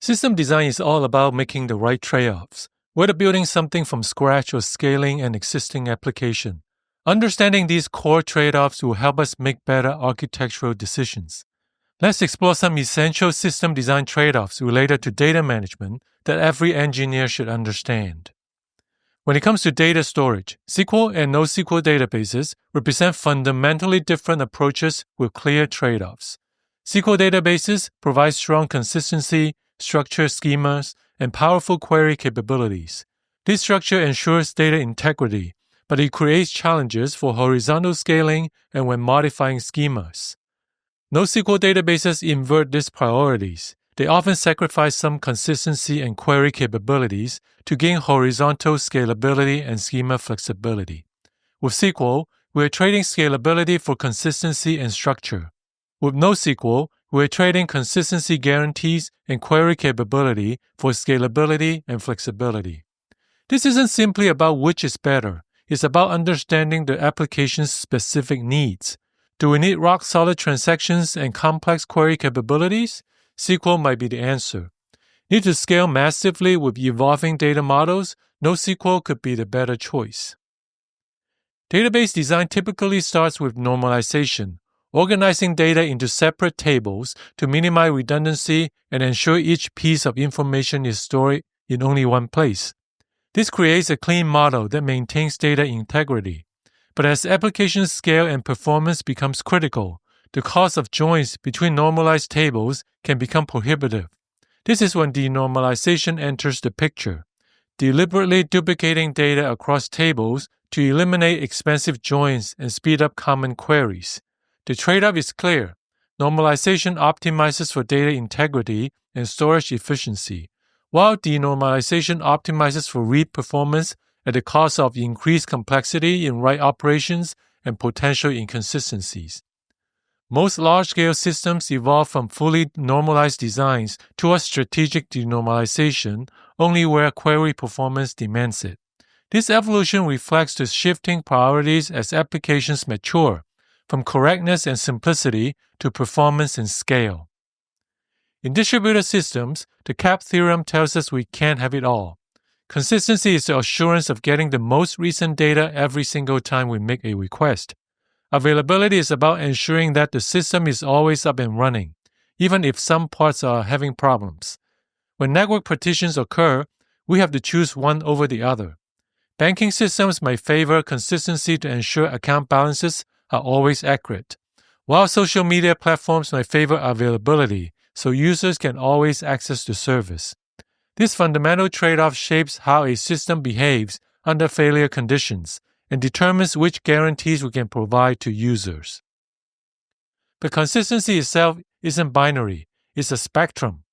System design is all about making the right trade-offs, whether building something from scratch or scaling an existing application. Understanding these core trade-offs will help us make better architectural decisions. Let's explore some essential system design trade-offs related to data management that every engineer should understand. When it comes to data storage, SQL and NoSQL databases represent fundamentally different approaches with clear trade-offs. SQL databases provide strong consistency, structured schemas, and powerful query capabilities. This structure ensures data integrity, but it creates challenges for horizontal scaling and when modifying schemas. NoSQL databases invert these priorities. They often sacrifice some consistency and query capabilities to gain horizontal scalability and schema flexibility. With SQL, we are trading scalability for consistency and structure. With NoSQL, we are trading consistency guarantees and query capability for scalability and flexibility. This isn't simply about which is better. It's about understanding the application's specific needs. Do we need rock-solid transactions and complex query capabilities? SQL might be the answer. Need to scale massively with evolving data models? NoSQL could be the better choice. Database design typically starts with normalization, organizing data into separate tables to minimize redundancy and ensure each piece of information is stored in only one place. This creates a clean model that maintains data integrity. But as application scale and performance becomes critical, the cost of joins between normalized tables can become prohibitive. This is when denormalization enters the picture, deliberately duplicating data across tables to eliminate expensive joins and speed up common queries. The trade-off is clear. Normalization optimizes for data integrity and storage efficiency, while denormalization optimizes for read performance at the cost of increased complexity in write operations and potential inconsistencies. Most large-scale systems evolve from fully normalized designs towards strategic denormalization only where query performance demands it. This evolution reflects the shifting priorities as applications mature, from correctness and simplicity to performance and scale. In distributed systems, the CAP theorem tells us we can't have it all. Consistency is the assurance of getting the most recent data every single time we make a request. Availability is about ensuring that the system is always up and running, even if some parts are having problems. When network partitions occur, we have to choose one over the other. Banking systems might favor consistency to ensure account balances are always accurate, while social media platforms might favor availability so users can always access the service. This fundamental trade-off shapes how a system behaves under failure conditions and determines which guarantees we can provide to users. But consistency itself isn't binary, it's a spectrum.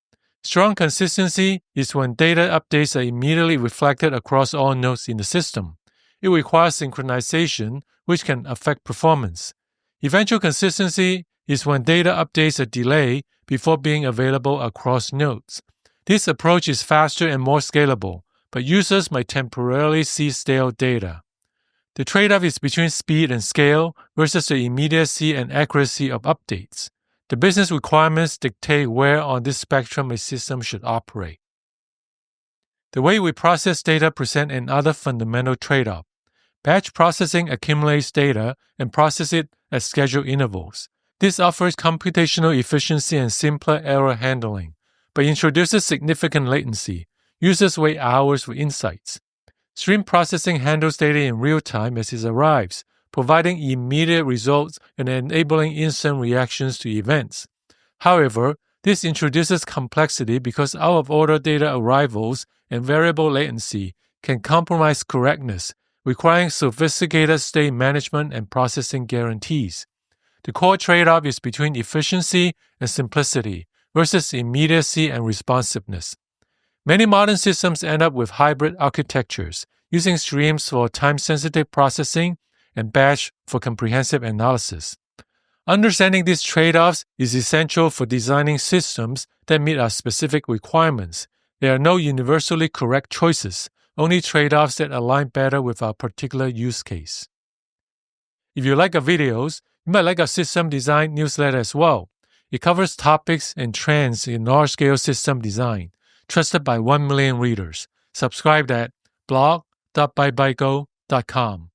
Strong consistency is when data updates are immediately reflected across all nodes in the system. It requires synchronization, which can affect performance. Eventual consistency is when data updates are delayed before being available across nodes. This approach is faster and more scalable, but users might temporarily see stale data. The trade-off is between speed and scale versus the immediacy and accuracy of updates. The business requirements dictate where on this spectrum a system should operate. The way we process data presents another fundamental trade-off. Batch processing accumulates data and processes it at scheduled intervals. This offers computational efficiency and simpler error handling, but introduces significant latency. Users wait hours for insights. Stream processing handles data in real time as it arrives, providing immediate results and enabling instant reactions to events. However, this introduces complexity because out-of-order data arrivals and variable latency can compromise correctness, requiring sophisticated state management and processing guarantees. The core trade-off is between efficiency and simplicity versus immediacy and responsiveness. Many modern systems end up with hybrid architectures, using streams for time-sensitive processing and batch for comprehensive analysis. Understanding these trade-offs is essential for designing systems that meet our specific requirements. There are no universally correct choices, only trade-offs that align better with our particular use case. If you like our videos, you might like our system design newsletter as well. It covers topics and trends in large-scale system design. trusted by 1 million readers. Subscribe at blog.bytebytego.com.